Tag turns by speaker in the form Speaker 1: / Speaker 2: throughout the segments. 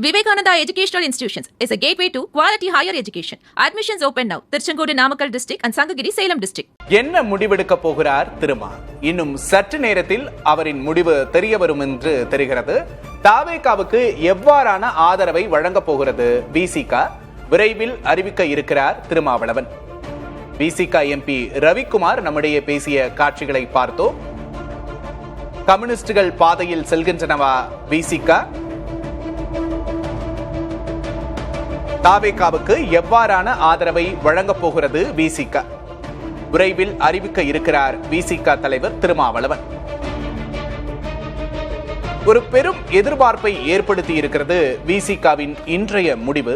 Speaker 1: Vivekananda Educational Institutions is a gateway to quality higher education. Admissions open now. Tirchengodu Namakkal district and Sangagiri Salem district.
Speaker 2: என்ன முடிவெடுக்க போகிறார் திருமா? இன்னும் சற்று நேரத்தில் அவரின் முடிவு தெரிய வரும் என்று தெரிகிறது. தாவேகாவுக்கு எவ்வாறான ஆதரவை வழங்க போகிறது விசிக? விரைவில் அறிவிக்க இருக்கிறார் திருமாவளவன். விசிக எம்பி ரவிக்குமார் நம்மிடையே பேசிய காட்சிகளை பார்த்தோம். கம்யூனிஸ்டுகள் பாதையில் செல்கின்றனவா விசிக? தாவேகாவுக்கு எவ்வாறான ஆதரவை வழங்கப் போகிறது விசிக? விரைவில் அறிவிக்க இருக்கிறார் விசிக தலைவர் திருமாவளவன். ஒரு பெரும் எதிர்பார்ப்பை ஏற்படுத்தி இருக்கிறது விசிகவின் இன்றைய முடிவு.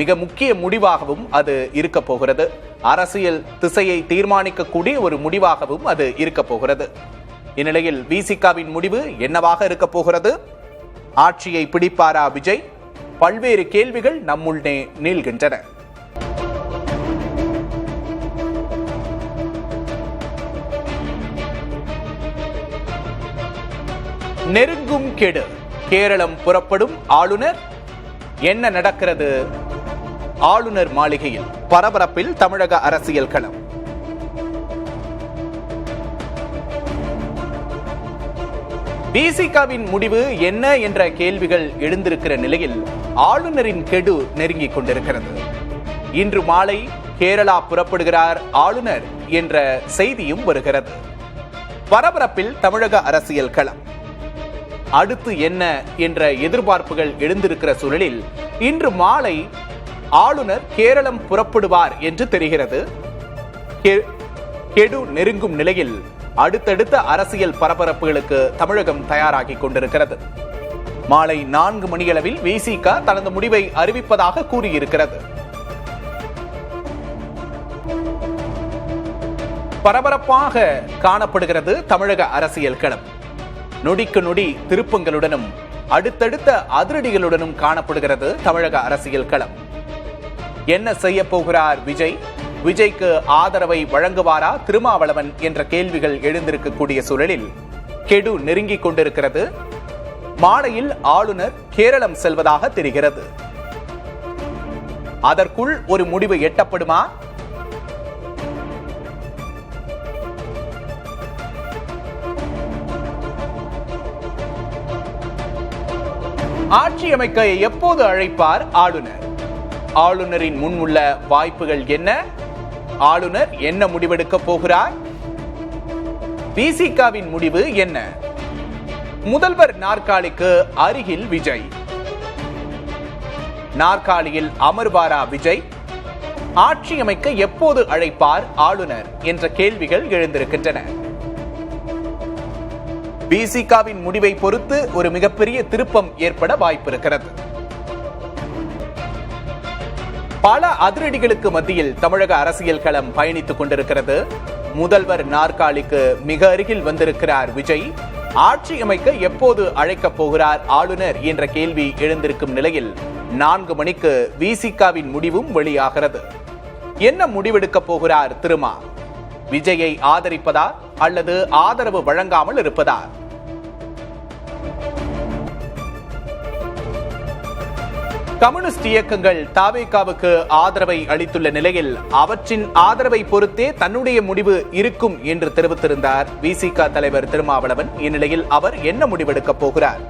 Speaker 2: மிக முக்கிய முடிவாகவும் அது இருக்க போகிறது. அரசியல் திசையை தீர்மானிக்கக்கூடிய ஒரு முடிவாகவும் அது இருக்க போகிறது. இந்நிலையில் விசிகவின் முடிவு என்னவாக இருக்க போகிறது? ஆட்சியை பிடிப்பாரா விஜய்? பல்வேறு கேள்விகள் நம்முள்ளே நீள்கின்றன. நெருங்கும் கெடு. கேரளம் புறப்படும் ஆளுநர். என்ன நடக்கிறது ஆளுநர் மாளிகையில்? பரபரப்பில் தமிழக அரசியல் களம். விசிகவின் முடிவு என்ன என்ற கேள்விகள் எழுந்திருக்கிற நிலையில் ஆளுநரின் கெடு நெருங்கிக் கொண்டிருக்கிறது. இன்று மாலை கேரளா புறப்படுகிறார் ஆளுநர் என்ற செய்தியும் வருகிறது. பரபரப்பில் தமிழக அரசியல் களம். அடுத்து என்ன என்ற எதிர்பார்ப்புகள் எழுந்திருக்கிற சூழலில் இன்று மாலை ஆளுநர் கேரளம் புறப்படுவார் என்று தெரிகிறது. கெடு நெருங்கும் நிலையில் அடுத்தடுத்த அரசியல் பரபரப்புகளுக்கு தமிழகம் தயாராகி கொண்டிருக்கிறது. மாலை 4 மணியளவில் விசிக தனது முடிவை அறிவிப்பதாக கூறியிருக்கிறது. பரபரப்பாக காணப்படுகிறது தமிழக அரசியல் களம். நொடிக்கு நொடி திருப்பங்களுடனும் அடுத்தடுத்த அதிரடிகளுடனும் காணப்படுகிறது தமிழக அரசியல் களம். என்ன செய்ய போகிறார் விஜய்? விஜய்க்கு ஆதரவை வழங்குவாரா திருமாவளவன் என்ற கேள்விகள் எழுந்திருக்கக்கூடிய சூழலில் கெடு நெருங்கிக் கொண்டிருக்கிறது. மாலையில் ஆளுநர் கேரளம் செல்வதாக தெரிகிறது. அதற்குள் ஒரு முடிவு எட்டப்படுமா? ஆட்சி அமைக்க எப்போது அழைப்பார் ஆளுநர்? ஆளுநரின் முன் உள்ள வாய்ப்புகள் என்ன? ஆளுநர் என்ன முடிவெடுக்க போகிறார்? விசிகவின் முடிவு என்ன? முதல்வர் நாற்காலிக்கு அருகில் விஜய். நாற்காலியில் அமர்வாரா விஜய்? ஆட்சி அமைக்க எப்போது அழைப்பார் ஆளுநர் என்ற கேள்விகள் எழுந்திருக்கின்றன. விசிகவின் முடிவை பொறுத்து ஒரு மிகப்பெரிய திருப்பம் ஏற்பட வாய்ப்பிருக்கிறது. பல அதிரடிகளுக்கு மத்தியில் தமிழக அரசியல் களம் பயணித்துக் கொண்டிருக்கிறது. முதல்வர் நாற்காலிக்கு மிக அருகில் வந்திருக்கிறார் விஜய். ஆட்சி அமைக்க எப்போது அழைக்கப் போகிறார் ஆளுநர் என்ற கேள்வி எழுந்திருக்கும் நிலையில் 4 மணிக்கு விசிகவின் முடிவும் வெளியாகிறது. என்ன முடிவெடுக்க போகிறார் திருமா? விஜயை ஆதரிப்பதா அல்லது ஆதரவு வழங்காமல் இருப்பதா? கம்யூனிஸ்ட் இயக்கங்கள் தாவேகாவுக்கு ஆதரவை அளித்துள்ள நிலையில் அவற்றின் ஆதரவை பொறுத்தே தன்னுடைய முடிவு இருக்கும் என்று தெரிவித்திருந்தார் விசிக தலைவர் திருமாவளவன். இந்நிலையில் அவர் என்ன முடிவெடுக்கப் போகிறார்?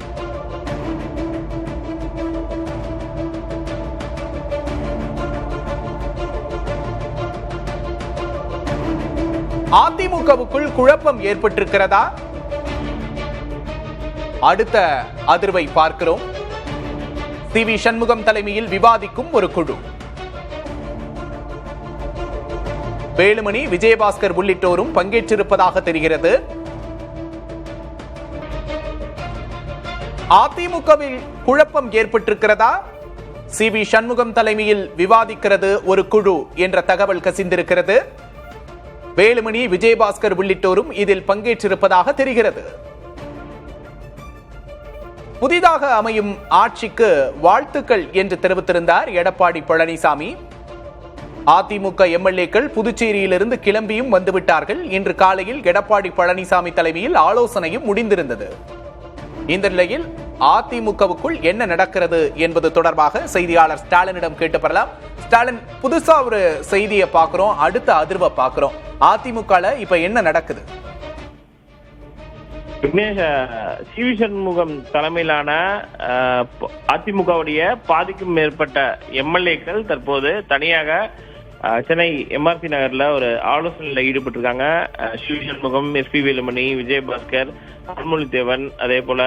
Speaker 2: அதிமுகவுக்குள் குழப்பம் ஏற்பட்டிருக்கிறதா? அடுத்த அதிர்வை பார்க்கிறோம். சி.வி. சண்முகம் தலைமையில் விவாதிக்கும் ஒரு குழு. வேலுமணி, விஜயபாஸ்கர் உள்ளிட்டோரும் பங்கேற்றிருப்பதாக தெரிகிறது. அதிமுகவில் குழப்பம் ஏற்பட்டிருக்கிறதா? சி.வி. சண்முகம் தலைமையில் விவாதிக்கிறது ஒரு குழு என்ற தகவல் கசிந்திருக்கிறது. வேலுமணி, விஜயபாஸ்கர் உள்ளிட்டோரும் இதில் பங்கேற்றிருப்பதாக தெரிகிறது. புதிதாக அமையும் ஆட்சிக்கு வாழ்த்துக்கள் என்று தெரிவித்திருந்தார் எடப்பாடி பழனிசாமி. அதிமுக எம்எல்ஏக்கள் புதுச்சேரியிலிருந்து கிளம்பியும் வந்துவிட்டார்கள். இன்று காலையில் எடப்பாடி பழனிசாமி தலைமையில் ஆலோசனையும் முடிந்திருந்தது. இந்த நிலையில் அதிமுகவுக்குள் என்ன நடக்கிறது என்பது தொடர்பாக செய்தியாளர் ஸ்டாலினிடம் கேட்டு பெறலாம். ஸ்டாலின், புதுசா ஒரு செய்தியை பார்க்கிறோம், அடுத்த அதிர்வை பார்க்கிறோம். அதிமுகல இப்ப என்ன நடக்குது?
Speaker 3: சிவி சண்முகம் தலைமையிலான அதிமுகவுடைய பாதிக்கும் மேற்பட்ட எம்எல்ஏக்கள் தற்போது தனியாக சென்னை எம்ஆர்சி நகர்ல ஒரு ஆலோசனையில் ஈடுபட்டிருக்காங்க. சிவி சண்முகம், எஸ்பி வேலுமணி, விஜயபாஸ்கர், அருள்மொழிதேவன், அதே போல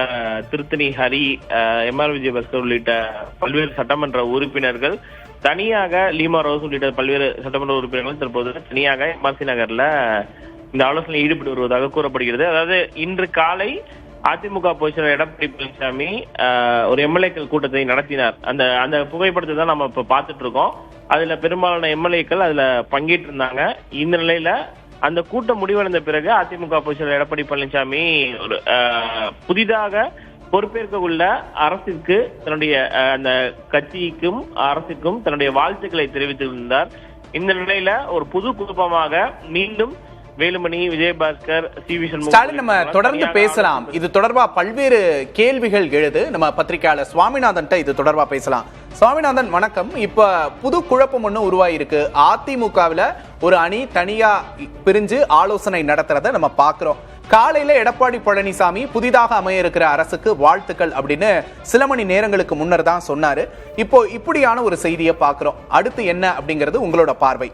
Speaker 3: திருத்தணி ஹரி, எம்ஆர் விஜயபாஸ்கர் உள்ளிட்ட பல்வேறு சட்டமன்ற உறுப்பினர்கள் தனியாக, லீமா ரோஸ் உள்ளிட்ட பல்வேறு சட்டமன்ற உறுப்பினர்கள் தற்போது தனியாக எம்ஆர்சி நகர்ல இந்த ஆலோசனையில் ஈடுபட்டு வருவதாக கூறப்படுகிறது. அதாவது இன்று காலை அதிமுக பொதுச்செயலாளர் எடப்பாடி பழனிசாமி ஒரு எம்எல்ஏக்கள் கூட்டத்தை நடத்தினார். அந்த புகைப்படத்தை தான் நம்ம இப்ப பார்த்துட்டு இருக்கோம். அதுல பெரும்பாலான எம்எல்ஏக்கள் அதுல பங்கேற்று இருந்தாங்க. இந்த நிலையில அந்த கூட்டம் முடிவடைந்த பிறகு அதிமுக பொதுச்செயலாளர் எடப்பாடி பழனிசாமி ஒரு புதிதாக பொறுப்பேற்க உள்ள அரசிற்கு தன்னுடைய அந்த கட்சிக்கும் அரசுக்கும் தன்னுடைய வாழ்த்துக்களை தெரிவித்திருந்தார். இந்த நிலையில ஒரு புது குழப்பமாக மீண்டும் வேலுமணி, விஜயபாஸ்கர், சிவி
Speaker 2: ஸ்டாலின் நம்ம தொடர்ந்து பேசலாம். இது தொடர்பா பல்வேறு கேள்விகள் எழுது. நம்ம பத்திரிகையாளர் சுவாமிநாதன் இது தொடர்பா பேசலாம். சுவாமிநாதன் வணக்கம். இப்ப புது குழப்பம் ஒண்ணு உருவாயிருக்கு. அதிமுகவில் ஒரு அணி தனியா பிரிஞ்சு ஆலோசனை நடத்துறத நம்ம பாக்குறோம். காலையில எடப்பாடி பழனிசாமி புதிதாக அமைய இருக்கிற அரசுக்கு வாழ்த்துக்கள் அப்படின்னு சில மணி நேரங்களுக்கு முன்னர் தான் சொன்னாரு. இப்போ இப்படியான ஒரு செய்தியை பாக்குறோம். அடுத்து என்ன அப்படிங்கிறது உங்களோட பார்வை?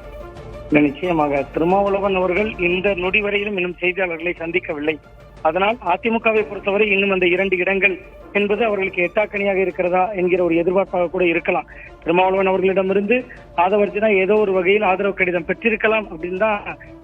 Speaker 4: நிச்சயமாக திருமாவளவன் அவர்கள் இந்த நொடி வரையிலும் இன்னும் செய்தியாளர்களை சந்திக்கவில்லை. அதனால் அதிமுகவை பொறுத்தவரை இன்னும் அந்த 2 இடங்கள் என்பது அவர்களுக்கு எட்டாக்கணியாக இருக்கிறதா என்கிற ஒரு எதிர்பார்ப்பாக கூட இருக்கலாம். திருமாவளவன் அவர்களிடமிருந்து ஆதவர்ஜனா ஏதோ ஒரு வகையில் ஆதரவு கடிதம் பெற்றிருக்கலாம் அப்படின்னு தான்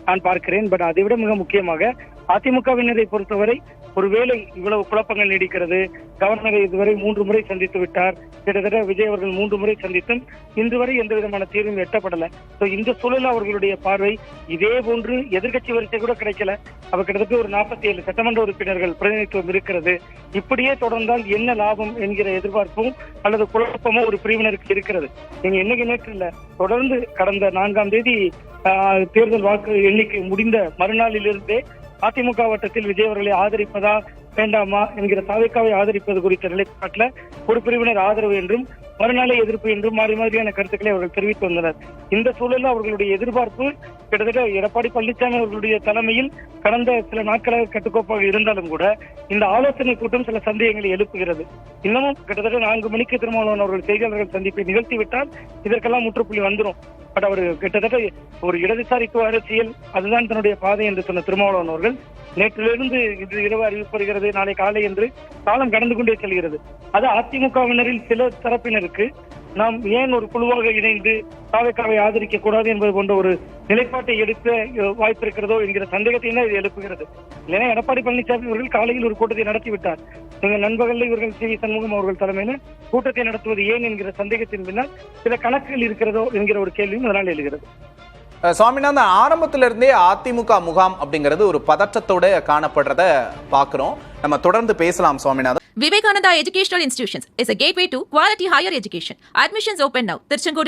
Speaker 4: நான் பார்க்கிறேன். பட் அதை விட மிக முக்கியமாக அதிமுகவினரை பொறுத்தவரை ஒருவேளை இவ்வளவு குழப்பங்கள் நீடிக்கிறது, கவர்னரை இதுவரை 3 முறை சந்தித்து விட்டார், கிட்டத்தட்ட விஜய் அவர்கள் 3 முறை சந்தித்தும் இன்று வரை எந்த விதமான தீர்வும் எட்டப்படல. இந்த சூழலில் அவர்களுடைய பார்வை இதே போன்று எதிர்கட்சி வரிசை கூட கிடைக்கல. அவர் கிட்டத்தட்ட ஒரு 47 சட்டமன்ற உறுப்பினர்கள் பிரதிநிதித்துவம் இருக்கிறது. இப்படியே தொடர்ந்தால் என்ன லாபம் என்கிற எதிர்பார்ப்பும் அல்லது குழப்பமோ ஒரு பிரிவினருக்கு இருக்கிறது. நீங்க என்னைக்கு நேற்று இல்ல, தொடர்ந்து கடந்த 4ஆம் தேதி தேர்தல் வாக்கு எண்ணிக்கை முடிந்த மறுநாளிலிருந்தே அதிமுக வட்டத்தில் விஜய் அவர்களை ஆதரிப்பதா வேண்டாமா என்கிற தாவேக்காவை ஆதரிப்பது குறித்த நிலைப்பாட்டில் ஒரு பிரிவினர் ஆதரவு என்றும் மறுநாளே எதிர்ப்பு என்றும் மாறி மாதிரியான கருத்துக்களை அவர்கள் தெரிவித்து வந்தனர். இந்த சூழலில் அவர்களுடைய எதிர்பார்ப்பு கிட்டத்தட்ட எடப்பாடி பழனிசாமி அவர்களுடைய தலைமையில் கடந்த சில நாட்களாக கட்டுக்கோப்பாக இருந்தாலும் கூட இந்த ஆலோசனை கூட்டம் சில சந்தேகங்களை எழுப்புகிறது. இன்னமும் கிட்டத்தட்ட 4 மணிக்கு திருமாவளவன் அவர்கள் செய்தியாளர்கள் சந்திப்பை நிகழ்த்திவிட்டால் இதற்கெல்லாம் முற்றுப்புள்ளி வந்துடும். பட் அவர் கிட்டத்தட்ட ஒரு இடதுசாரித்துவ அரசியல் அதுதான் தன்னுடைய பாதை என்று சொன்ன திருமாவளவன் அவர்கள் நேற்றிலிருந்து இன்று இரவு அறிவிப்படுகிறது, நாளை காலை என்று காலம் கடந்து கொண்டே செல்கிறது. அது அதிமுகவினரில் சில தரப்பினருக்கு நாம் ஏன் ஒரு குழுவாக இணைந்து தாவேக்காவை ஆதரிக்க கூடாது என்பது போன்ற ஒரு நிலைப்பாட்டை எடுக்க வாய்ப்பு இருக்கிறதோ என்கிற சந்தேகத்தை தான் இது எழுப்புகிறது. இல்லைன்னா எடப்பாடி பழனிசாமி அவர்கள் காலையில் ஒரு கூட்டத்தை நடத்திவிட்டார். எங்கள் நண்பர்கள் இவர்கள் சிவி சண்முகம் அவர்கள் தலைமையில் கூட்டத்தை நடத்துவது ஏன் என்கிற சந்தேகத்தின் பின்னால் சில கணக்குகள் இருக்கிறதோ என்கிற ஒரு கேள்வியும் அதனால் எழுகிறது.
Speaker 2: சுவாமிநாதன், ஆரம்பத்திலிருந்தே அதிமுக முகாம் அப்படிங்கிறது ஒரு பதற்றத்தோட காணப்படுறத பாக்குறோம். நம்ம தொடர்ந்து பேசலாம் Swaminathan.
Speaker 1: Vivekananda Educational Institutions is a gateway to quality higher education. Admissions open now. Tirchengodu